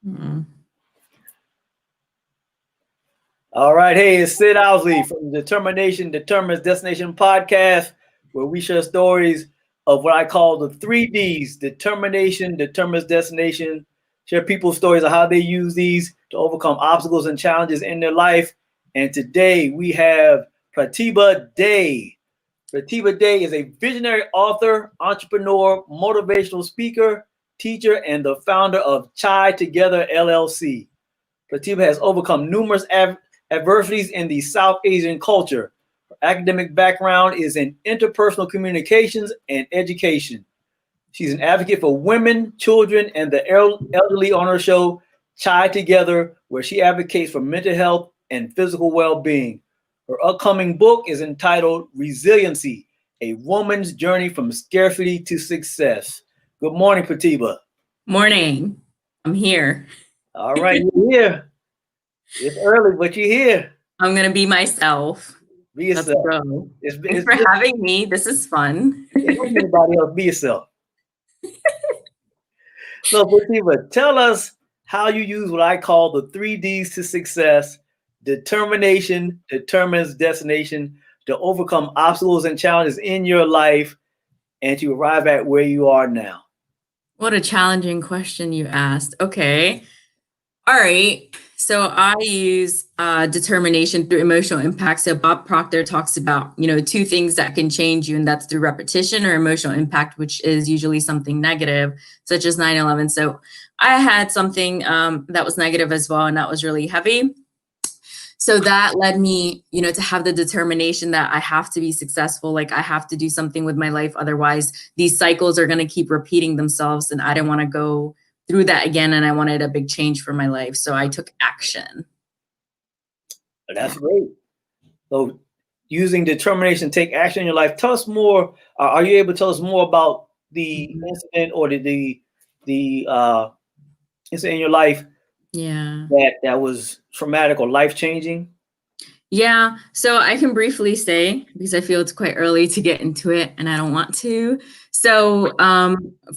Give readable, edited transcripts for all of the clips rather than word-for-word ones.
Mm. All right. Hey, it's Sid Owsley from Determination Determines Destination podcast, where we share stories of what I call the 3Ds: determination, determines destination, share people's stories of how they use these to overcome obstacles and challenges in their life. And today we have Pratibha Dey. Pratibha Dey is a visionary author, entrepreneur, motivational speaker, teacher, and the founder of Chai Together LLC. Pratibha has overcome numerous adversities in the South Asian culture. Her academic background is in interpersonal communications and education. She's an advocate for women, children, and the elderly on her show, Chai Together, where she advocates for mental health and physical well-being. Her upcoming book is entitled Resiliency, A Woman's Journey from Scarcity to Success. Good morning, Pratibha. Morning. I'm here. All right, you're here. It's early, but you're here. I'm going to be myself. Be yourself. Let's go. Thanks for having me. This is fun. Anybody else, be yourself. So, Pratibha, tell us how you use what I call the 3Ds to success: determination, determines destination, to overcome obstacles and challenges in your life and to arrive at where you are now. What a challenging question you asked. Okay. All right. So I use determination through emotional impact. So Bob Proctor talks about, two things that can change you, and that's through repetition or emotional impact, which is usually something negative, such as 9/11. So I had something that was negative as well, and that was really heavy. So that led me, to have the determination that I have to be successful. Like I have to do something with my life. Otherwise, these cycles are going to keep repeating themselves, and I didn't want to go through that again, and I wanted a big change for my life. So I took action. That's great. So using determination to take action in your life. Tell us more. Are you able to tell us more about the incident or the incident in your life that was traumatic or life-changing? Yeah. So I can briefly say, because I feel it's quite early to get into it and I don't want to. So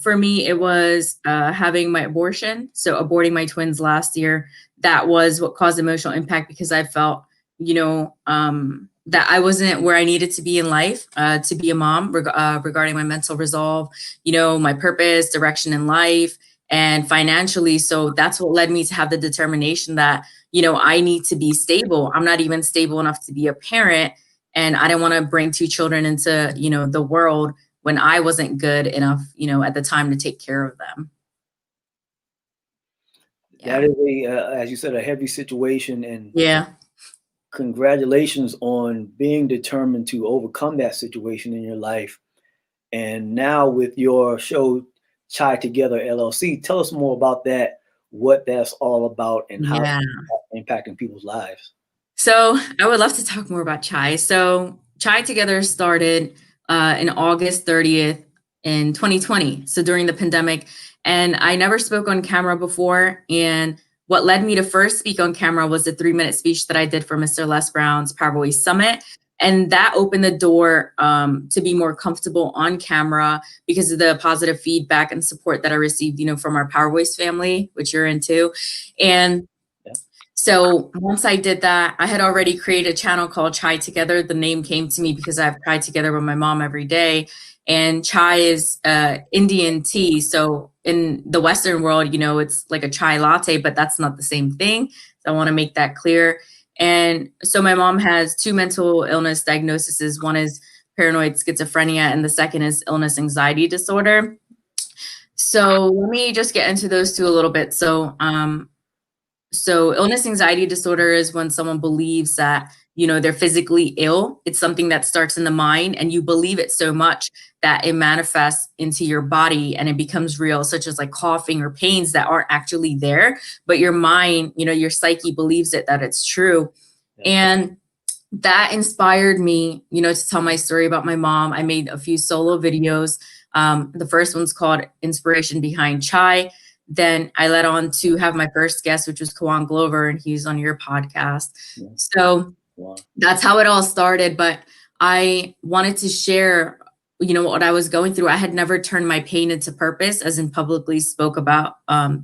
for me, it was having my abortion. So aborting my twins last year, that was what caused emotional impact, because I felt, that I wasn't where I needed to be in life to be a mom regarding my mental resolve, my purpose, direction in life, and financially. So that's what led me to have the determination that, I need to be stable. I'm not even stable enough to be a parent. And I didn't want to bring two children into, the world when I wasn't good enough, at the time to take care of them. That is as you said, a heavy situation. And congratulations on being determined to overcome that situation in your life. And now with your show, Chai Together LLC, tell us more about that, what that's all about, and how it's impacting people's lives. So I would love to talk more about Chai. So Chai Together started in August 30th in 2020. So during the pandemic, and I never spoke on camera before. And what led me to first speak on camera was the 3-minute speech that I did for Mr. Les Brown's Power Voice Summit. And that opened the door to be more comfortable on camera because of the positive feedback and support that I received, from our Power Voice family, which you're into. And so once I did that, I had already created a channel called Chai Together. The name came to me because I have Chai Together with my mom every day. And chai is Indian tea. So in the Western world, it's like a chai latte, but that's not the same thing. So I want to make that clear. And so my mom has 2 mental illness diagnoses. One is paranoid schizophrenia, and the second is illness anxiety disorder. So let me just get into those 2 a little bit. So illness anxiety disorder is when someone believes that, they're physically ill. It's something that starts in the mind, and you believe it so much that it manifests into your body and it becomes real, such as like coughing or pains that aren't actually there, but your mind, your psyche believes it, that it's true. And that inspired me, to tell my story about my mom. I made a few solo videos. The first one's called Inspiration Behind Chai. Then I led on to have my first guest, which was Kawan Glover, and he's on your podcast. So that's how it all started. But I wanted to share what I was going through, I had never turned my pain into purpose, as in publicly spoke about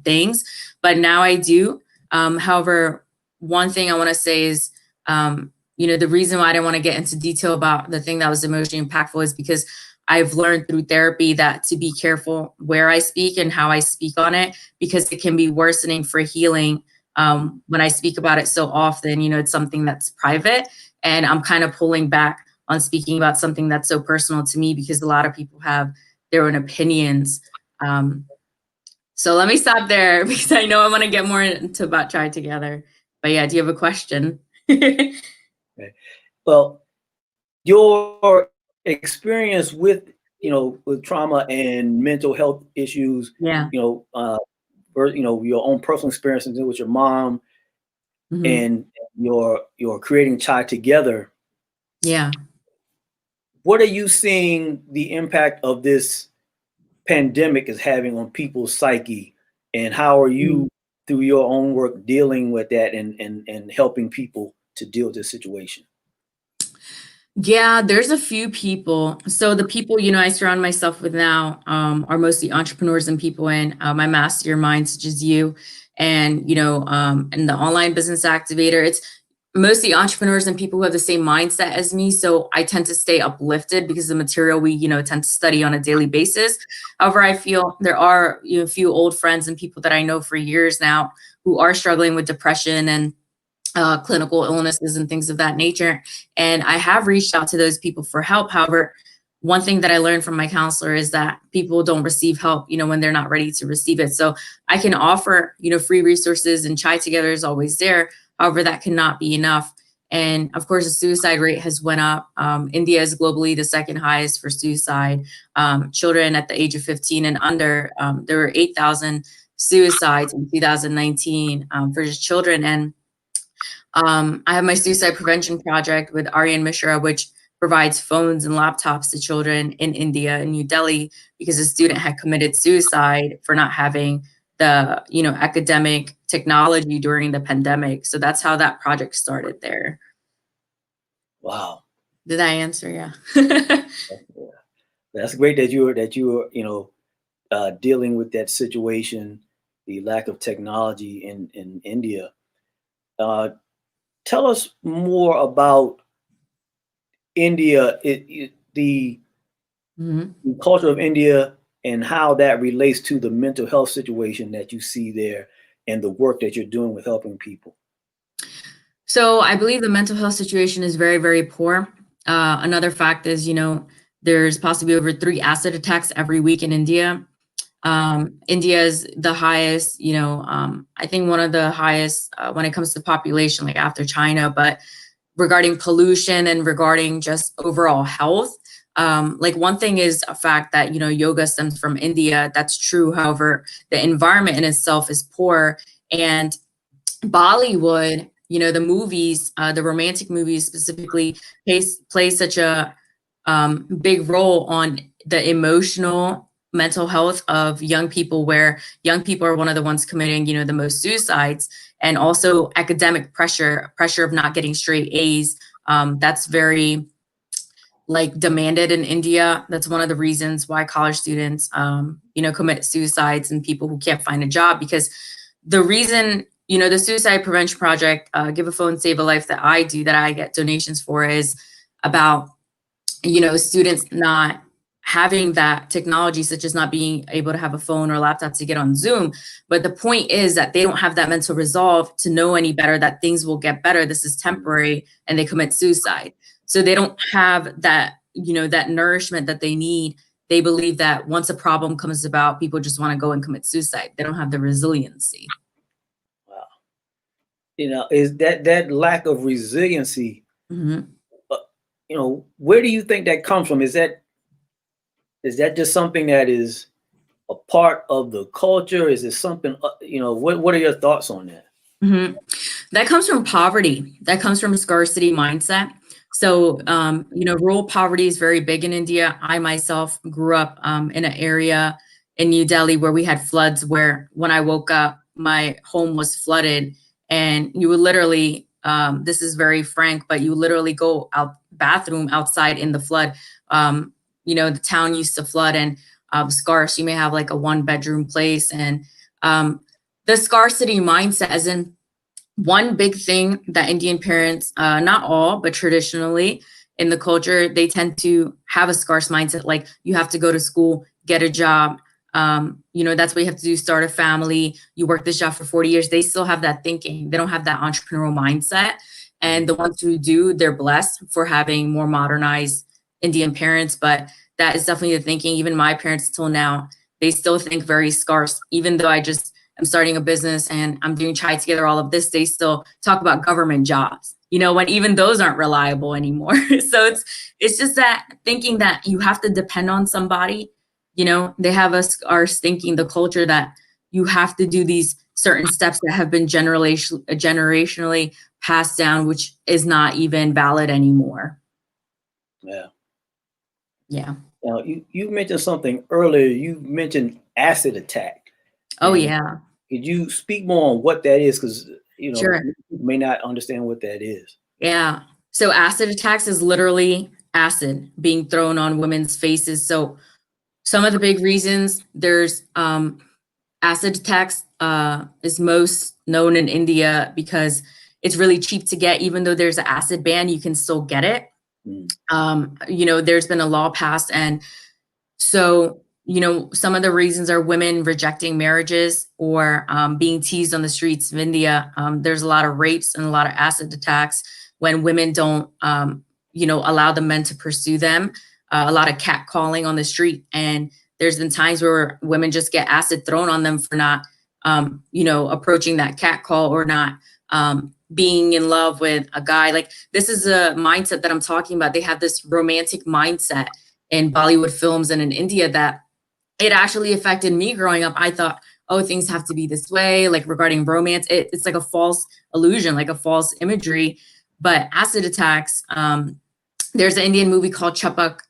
things, but now I do. However, one thing I want to say is, the reason why I didn't want to get into detail about the thing that was emotionally impactful is because I've learned through therapy that to be careful where I speak and how I speak on it, because it can be worsening for healing. When I speak about it so often, it's something that's private, and I'm kind of pulling back on speaking about something that's so personal to me, because a lot of people have their own opinions. So let me stop there because I know I want to get more into about Try Together. But yeah, do you have a question? Okay. Well, your experience with with trauma and mental health issues, Yeah. or your own personal experiences with your mom, Mhm. and your creating Chai Together. Yeah. What are you seeing the impact of this pandemic is having on people's psyche, and how are Mhm. you, through your own work, dealing with that and helping people to deal with this situation? Yeah, there's a few people. So the people, I surround myself with now are mostly entrepreneurs and people in my mastermind, such as you, and and the online business activator. It's mostly entrepreneurs and people who have the same mindset as me. So I tend to stay uplifted because the material we, tend to study on a daily basis. However, I feel there are a few old friends and people that I know for years now who are struggling with depression and clinical illnesses and things of that nature. And I have reached out to those people for help. However, one thing that I learned from my counselor is that people don't receive help, when they're not ready to receive it. So I can offer, free resources, and Chai Together is always there. However, that cannot be enough. And of course, the suicide rate has went up. India is globally the second highest for suicide. Children at the age of 15 and under, there were 8,000 suicides in 2019 for just children. And I have my suicide prevention project with Aryan Mishra, which provides phones and laptops to children in India and New Delhi, because a student had committed suicide for not having the academic technology during the pandemic. So that's how that project started there. Wow. Did I answer? Yeah. Yeah. That's great that you were dealing with that situation, the lack of technology in India. Uh, Tell us more about India, Mhm. the culture of India, and how that relates to the mental health situation that you see there, and the work that you're doing with helping people. So I believe the mental health situation is very, very poor. Another fact is, there's possibly over 3 acid attacks every week in India. India is the highest, I think one of the highest when it comes to population, like after China. But regarding pollution and regarding just overall health, like one thing is a fact that, yoga stems from India. That's true. However, the environment in itself is poor. And Bollywood, the movies, the romantic movies specifically, play such a big role on the emotional mental health of young people, where young people are one of the ones committing, the most suicides, and also academic pressure of not getting straight A's. That's very like demanded in India. That's one of the reasons why college students, commit suicides, and people who can't find a job, because the reason, the Suicide Prevention Project, Give a Phone, Save a Life, that I do, that I get donations for, is about, students not having that technology, such as not being able to have a phone or a laptop to get on Zoom. But the point is that they don't have that mental resolve to know any better, that things will get better, this is temporary, and they commit suicide. So they don't have that, that nourishment that they need. They believe that once a problem comes about, people just want to go and commit suicide. They don't have the resiliency. Wow. Is that lack of resiliency? Mhm. Uh, where do you think that comes from? Is that just something that is a part of the culture? Is it something? What are your thoughts on that? Mhm. That comes from poverty. That comes from scarcity mindset. So, rural poverty is very big in India. I myself grew up in an area in New Delhi where we had floods, where when I woke up, my home was flooded. And you would literally, this is very frank, but you literally go out bathroom outside in the flood. the town used to flood, and scarce, you may have like a 1-bedroom place. And the scarcity mindset, as in one big thing that Indian parents, not all, but traditionally in the culture, they tend to have a scarce mindset. Like, you have to go to school, get a job. That's what you have to do, start a family. You work this job for 40 years. They still have that thinking. They don't have that entrepreneurial mindset. And the ones who do, they're blessed for having more modernized Indian parents. But that is definitely the thinking. Even my parents till now, they still think very scarce. Even though I'm starting a business and I'm doing Chai Together, all of this, they still talk about government jobs, when even those aren't reliable anymore. So it's just that thinking that you have to depend on somebody. They have us thinking, the culture, that you have to do these certain steps that have been generationally passed down, which is not even valid anymore. Yeah. Yeah. Now, you mentioned something earlier. You mentioned acid attack. Oh, yeah. Could you speak more on what that is? Because, Sure. people may not understand what that is. Yeah. So acid attacks is literally acid being thrown on women's faces. So some of the big reasons, there's acid attacks is most known in India because it's really cheap to get. Even though there's an acid ban, you can still get it. There's been a law passed. And so, some of the reasons are women rejecting marriages or being teased on the streets of India. There's a lot of rapes and a lot of acid attacks when women don't, allow the men to pursue them. A lot of catcalling on the street. And there's been times where women just get acid thrown on them for not, approaching that catcall or not being in love with a guy. Like, this is a mindset that I'm talking about. They have this romantic mindset in Bollywood films and in India that it actually affected me growing up. I thought, oh, things have to be this way, like regarding romance. It's like a false illusion, like a false imagery. But acid attacks, there's an Indian movie called Chapak,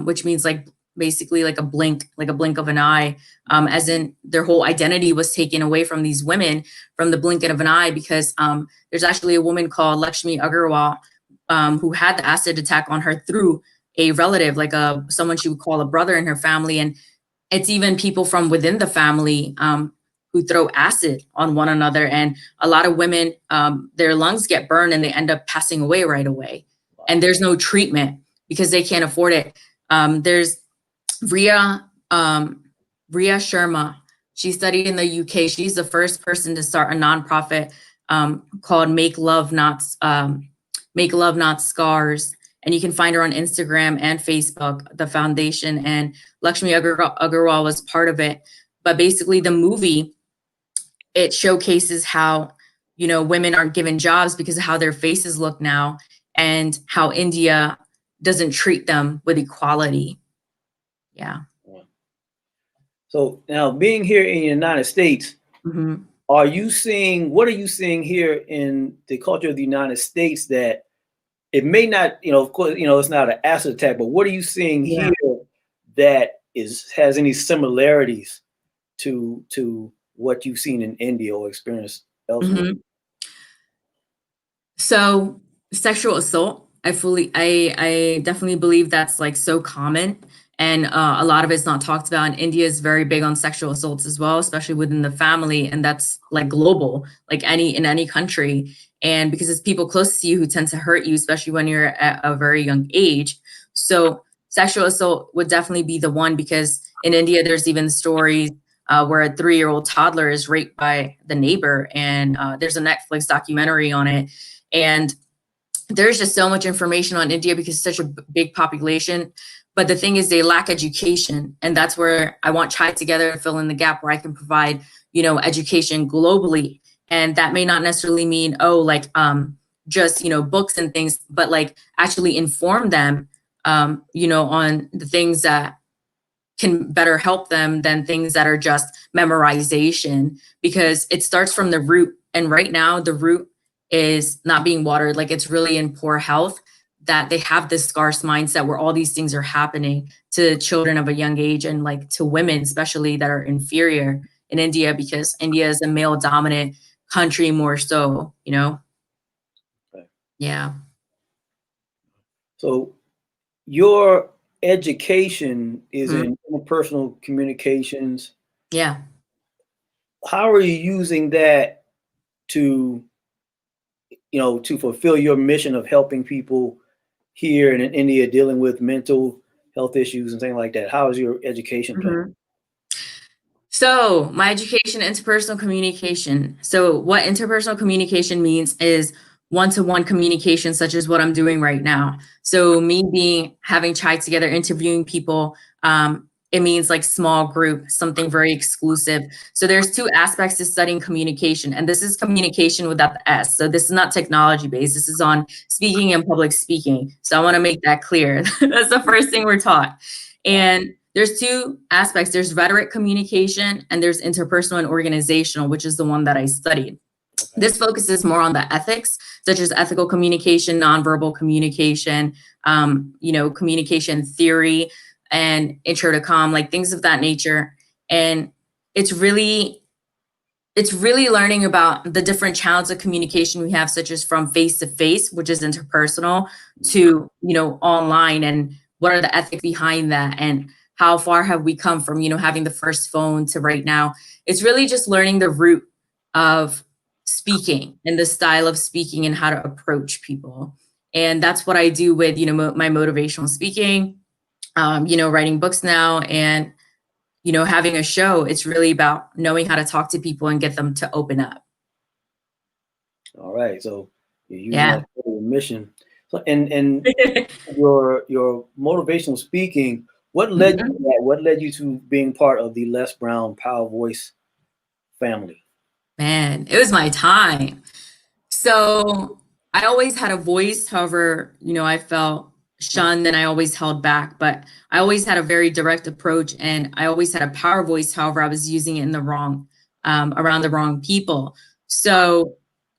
which means like basically like a blink of an eye, as in their whole identity was taken away from these women from the blink of an eye, because there's actually a woman called Lakshmi Agarwal who had the acid attack on her through a relative, like someone she would call a brother in her family. And it's even people from within the family who throw acid on one another. And a lot of women, their lungs get burned and they end up passing away right away. And there's no treatment because they can't afford it. There's Ria Sharma. She studied in the UK. She's the first person to start a nonprofit called Make Love Not Scars. And you can find her on Instagram and Facebook, the foundation. And Lakshmi Agarwal was part of it. But basically, the movie, it showcases how, women aren't given jobs because of how their faces look now, and how India doesn't treat them with equality. Yeah. So now, being here in the United States, Mm-hmm. what are you seeing here in the culture of the United States that it may not, of course, it's not an acid attack, but what are you seeing here that has any similarities to what you've seen in India or experienced elsewhere? Mm-hmm. So sexual assault, I definitely believe that's like so common. And a lot of it's not talked about. And India is very big on sexual assaults as well, especially within the family. And that's like global, like in any country. And because it's people close to you who tend to hurt you, especially when you're at a very young age. So sexual assault would definitely be the one, because in India, there's even stories where a 3-year-old toddler is raped by the neighbor. And there's a Netflix documentary on it. And there's just so much information on India because it's such a big population. But the thing is, they lack education. And that's where I want Chai Together to fill in the gap, where I can provide, education globally. And that may not necessarily mean, just, books and things, but like actually inform them, on the things that can better help them than things that are just memorization, because it starts from the root. And right now, the root is not being watered. Like, it's really in poor health, that they have this scarce mindset where all these things are happening to children of a young age, and like to women, especially, that are inferior in India, because India is a male dominant country more so, Right. Yeah. So your education is in interpersonal communications. Yeah. How are you using that to, to fulfill your mission of helping people here in India dealing with mental health issues and things like that? How is your education plan? So my education, interpersonal communication. So what interpersonal communication means is one-to-one communication, such as what I'm doing right now. So me having chai together, interviewing people, it means like small group, something very exclusive. So there's two aspects to studying communication, and this is communication without the S. So this is not technology based. This is on speaking and public speaking. So I want to make that clear. That's the first thing we're taught. And there's two aspects. There's rhetoric communication and there's interpersonal and organizational, which is the one that I studied. This focuses more on the ethics, such as ethical communication, nonverbal communication, communication theory, and intro to comm, like things of that nature. And it's really learning about the different channels of communication we have, such as from face to face, which is interpersonal, to online, and what are the ethics behind that, and how far have we come from having the first phone to right now. It's really just learning the root of speaking and the style of speaking and how to approach people. And that's what I do with my motivational speaking, writing books now, and having a show. It's really about knowing how to talk to people and get them to open up. All right, so you're using Yeah. that for your mission. So, and your motivational speaking, what led you to that? What led you to being part of the Les Brown Power Voice family? Man, it was my time. So I always had a voice. However, I felt shunned and I always held back, but I always had a very direct approach, and I always had a power voice. However, I was using it in the wrong, around the wrong people. So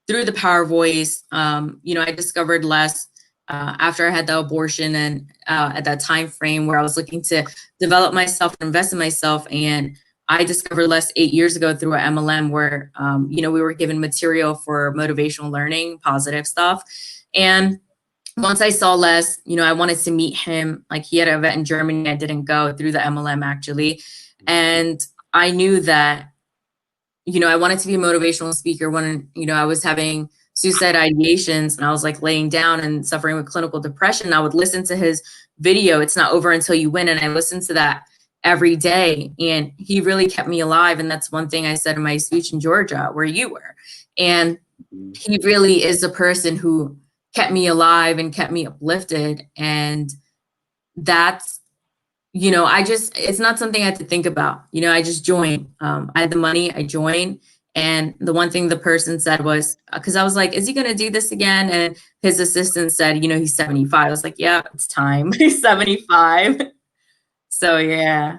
through the power voice, I discovered Les after I had the abortion, and at that time frame where I was looking to develop myself and invest in myself. And I discovered Les 8 years ago through an MLM where, we were given material for motivational learning, positive stuff. And once I saw Les, I wanted to meet him. Like, he had an event in Germany. I didn't go, through the MLM actually. And I knew that, I wanted to be a motivational speaker when, I was having suicide ideations and I was like laying down and suffering with clinical depression. I would listen to his video, It's Not Over Until You Win. And I listened to that every day. And he really kept me alive. And that's one thing I said in my speech in Georgia, where you were. And he really is a person who kept me alive and kept me uplifted. And that's, it's not something I had to think about. I just joined. I had the money, I joined. And the one thing the person said was, because I was like, is he going to do this again? And his assistant said, he's 75. I was like, yeah, it's time. He's 75. So, yeah.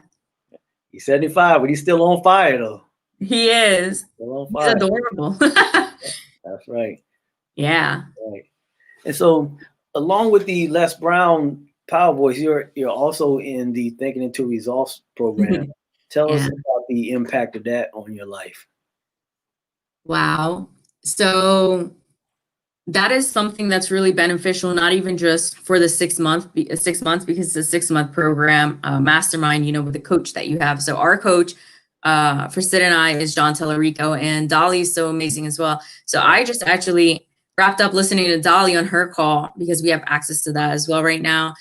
He's 75, but he's still on fire, though. He is. Still on He's fire. adorable. That's right. Yeah. Right. And so, along with the Les Brown Power Voice, you're also in the Thinking into Results program. Tell us about the impact of that on your life. Wow. So that is something that's really beneficial, not even just for the 6 months, because it's a 6-month program, mastermind, with the coach that you have. So our coach for Sid and I is John Tellerico, and Dolly is so amazing as well. So I just actually wrapped up listening to Dolly on her call, because we have access to that as well right now.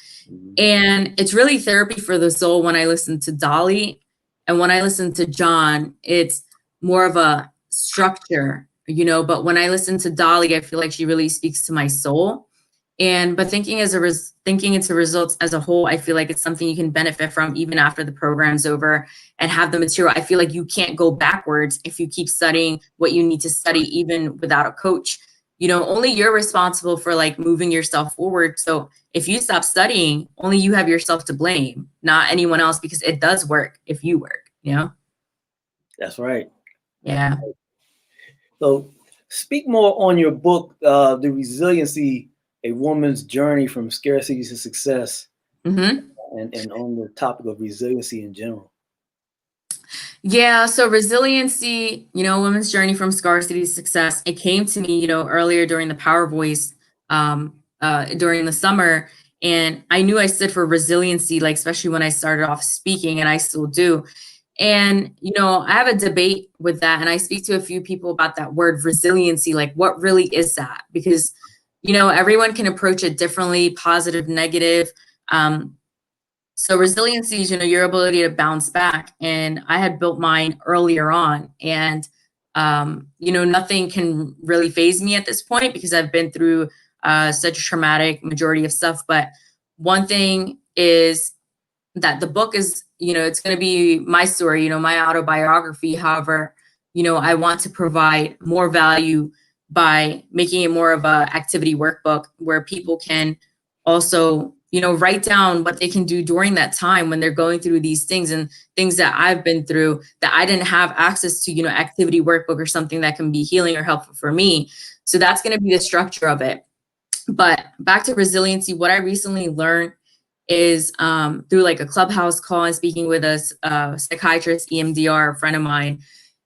And it's really therapy for the soul when I listen to Dolly. And when I listen to John, it's more of a structure, but when I listen to Dolly, I feel like she really speaks to my soul. But thinking into results as a whole, I feel like it's something you can benefit from even after the program's over and have the material. I feel like you can't go backwards if you keep studying what you need to study, even without a coach. Only you're responsible for like moving yourself forward. So if you stop studying, only you have yourself to blame, not anyone else, because it does work if you work, That's right. Yeah. So speak more on your book, The Resiliency, A Woman's Journey from Scarcity to Success, and on the topic of resiliency in general. Yeah, so resiliency, women's journey from scarcity to success. It came to me, earlier during the Power Voice, during the summer, And I knew I stood for resiliency, like especially when I started off speaking, and I still do. And, I have a debate with that. And I speak to a few people about that word resiliency, like what really is that? Because, everyone can approach it differently, positive, negative. So resiliency is, your ability to bounce back. And I had built mine earlier on. And, nothing can really phase me at this point because I've been through such a traumatic majority of stuff. But one thing is that the book is, it's going to be my story, my autobiography. However, I want to provide more value by making it more of a activity workbook where people can also, write down what they can do during that time when they're going through these things and things that I've been through that I didn't have access to, activity workbook or something that can be healing or helpful for me. So that's going to be the structure of it. But back to resiliency, what I recently learned is through like a Clubhouse call and speaking with a psychiatrist, EMDR, a friend of mine,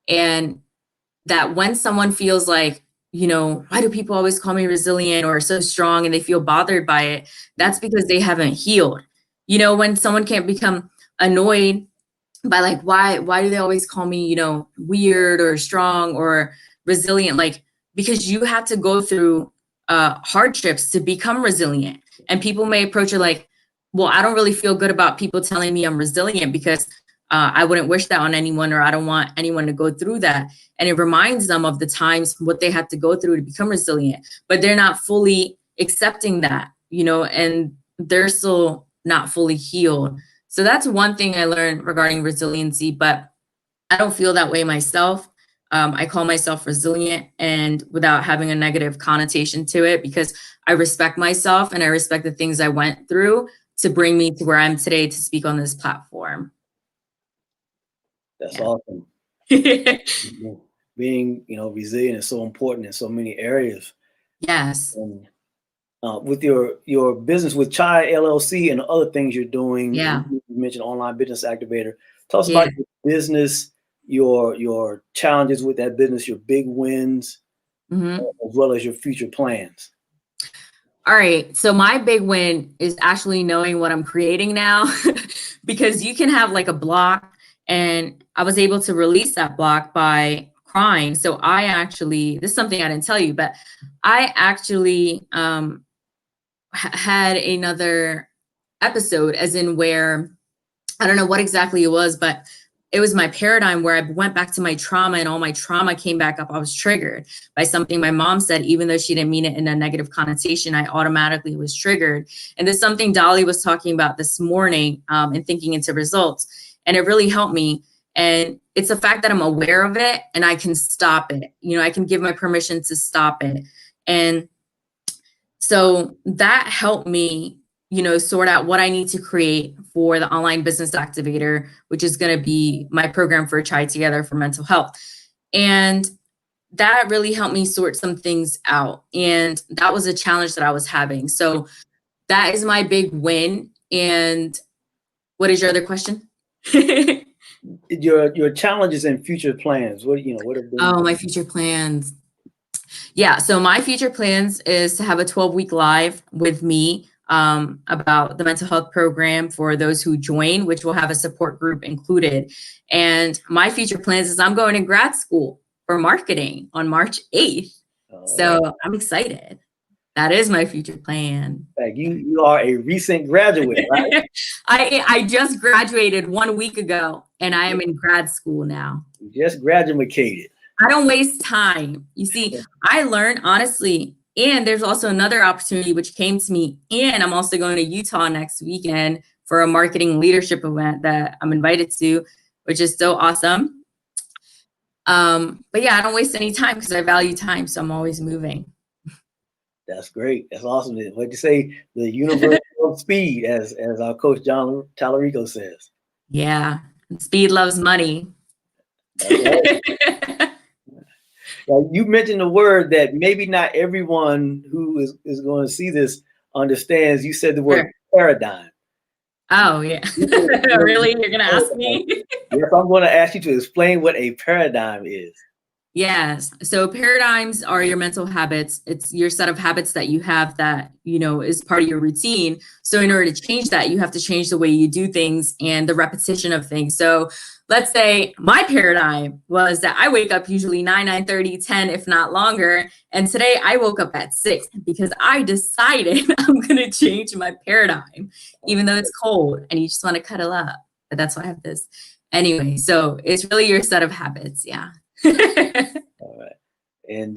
and that when someone feels like, why do people always call me resilient or so strong and they feel bothered by it, that's because they haven't healed. When someone can't become annoyed by like, why do they always call me, weird or strong or resilient? Like, because you have to go through hardships to become resilient. And people may approach it like, well, I don't really feel good about people telling me I'm resilient because I wouldn't wish that on anyone, or I don't want anyone to go through that. And it reminds them of the times what they had to go through to become resilient, but they're not fully accepting that, and they're still not fully healed. So that's one thing I learned regarding resiliency, but I don't feel that way myself. I call myself resilient and without having a negative connotation to it, because I respect myself and I respect the things I went through to bring me to where I'm today to speak on this platform. That's awesome. Being, resilient is so important in so many areas. Yes. And with your business with Chai LLC and other things you're doing, you mentioned online business activator. Tell us about your business, your challenges with that business, your big wins, as well as your future plans. All right. So my big win is actually knowing what I'm creating now, because you can have like a block, and I was able to release that block by crying. So I actually, this is something I didn't tell you, but I actually had another episode, as in where, I don't know what exactly it was, but it was my paradigm where I went back to my trauma and all my trauma came back up. I was triggered by something my mom said, even though she didn't mean it in a negative connotation. I automatically was triggered. And there's something Dolly was talking about this morning and thinking into results. And it really helped me. And it's the fact that I'm aware of it and I can stop it. I can give my permission to stop it. And so that helped me, sort out what I need to create for the online business activator, which is going to be my program for Chai Together for mental health. And that really helped me sort some things out. And that was a challenge that I was having. So that is my big win. And what is your other question? Your challenges and future plans. What have been? Oh, my future plans. Yeah. So my future plans is to have a 12-week live with me about the mental health program for those who join, which will have a support group included. And my future plans is I'm going to grad school for marketing on March 8th. So I'm excited. That is my future plan. Like you are a recent graduate, right? I just graduated 1 week ago and I am in grad school now. You just graduated. I don't waste time. You see, I learned honestly, and there's also another opportunity which came to me, and I'm also going to Utah next weekend for a marketing leadership event that I'm invited to, which is so awesome. But yeah, I don't waste any time because I value time, so I'm always moving. That's great. That's awesome. What you say, the universe of speed, as our coach John Tallarico says. Yeah, speed loves money. You mentioned a word that maybe not everyone who is going to see this understands. You said the word paradigm. Oh, yeah. Really? You're going to ask me? Yes, I'm going to ask you to explain what a paradigm is. Yes. So paradigms are your mental habits. It's your set of habits that you have that, is part of your routine. So in order to change that, you have to change the way you do things and the repetition of things. So let's say my paradigm was that I wake up usually 9, 9:30, 10, if not longer. And today I woke up at 6 because I decided I'm going to change my paradigm, even though it's cold and you just want to cuddle up. But that's why I have this. Anyway, so it's really your set of habits. Yeah. All right. And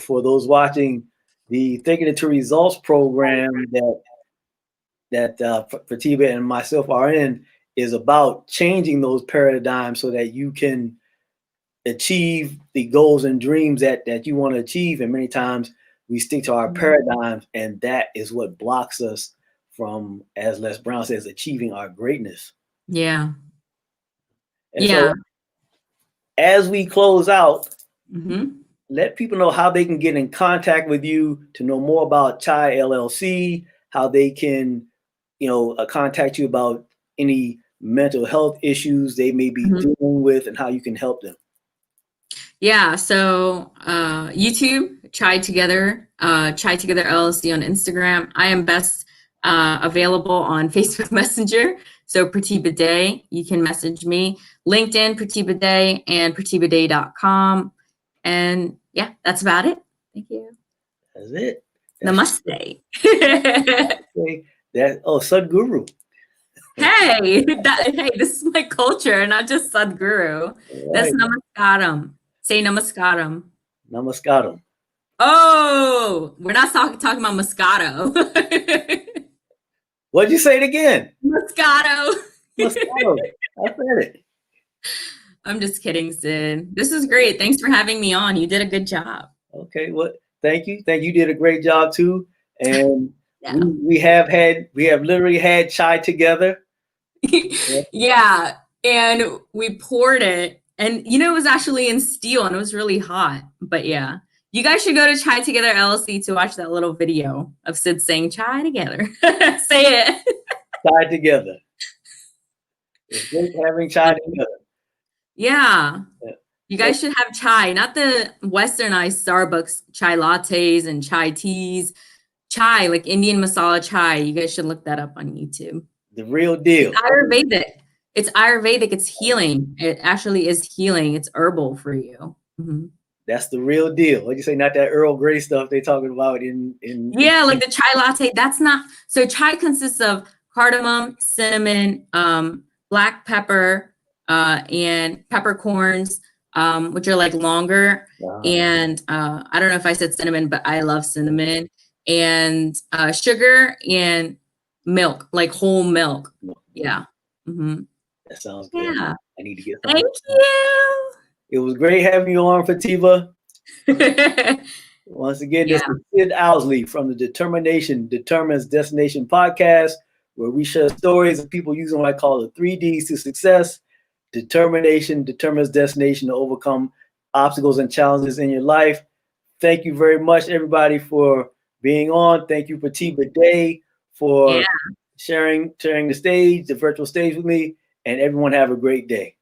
for those watching, the Thinking Into Results program that Pratibha and myself are in is about changing those paradigms so that you can achieve the goals and dreams that you want to achieve. And many times we stick to our paradigms, and that is what blocks us from, as Les Brown says, achieving our greatness. Yeah. And so as we close out, let people know how they can get in contact with you to know more about Chai LLC, how they can, contact you about any mental health issues they may be dealing with and how you can help them. Yeah. So YouTube, Chai Together LLC on Instagram. I am best available on Facebook Messenger. So Pratibha Dey, you can message me. LinkedIn, Pratibha Dey, and pratibhaday.com. And yeah, that's about it. Thank you. That's it. Namaste. Sadhguru. Hey, this is my culture, not just Sadhguru. Right. That's Namaskaram. Say Namaskaram. Namaskaram. Oh, we're not talking about Moscato. What'd you say it again? Moscato. Moscato. I said it. I'm just kidding, Sid. This is great. Thanks for having me on. You did a good job. Okay. Well, thank you. You did a great job too. And we have literally had chai together. Yeah. And we poured it. And it was actually in steel and it was really hot. But yeah. You guys should go to Chai Together LLC to watch that little video of Sid saying chai together. Say it. Chai together. It's great having chai together. Yeah. You guys should have chai, not the westernized Starbucks chai lattes and chai teas. Chai, like Indian masala chai. You guys should look that up on YouTube. The real deal. It's Ayurvedic. It's Ayurvedic. It's healing. It actually is healing. It's herbal for you. That's the real deal. What you say? Not that Earl Grey stuff they talking about in. Yeah, like the chai latte. That's not. So chai consists of cardamom, cinnamon, black pepper, and peppercorns, which are like longer. Wow. And I don't know if I said cinnamon, but I love cinnamon. And sugar and milk, like whole milk. Yeah. That sounds good. Yeah. I need to get some. Thank you. It was great having you on, Pratibha. Once again, this is Sid Owsley from the Determination Determines Destination podcast, where we share stories of people using what I call the 3 Ds to success. Determination determines destination to overcome obstacles and challenges in your life. Thank you very much, everybody, for being on. Thank you, Pratibha Dey, for sharing the stage, the virtual stage with me, and everyone have a great day.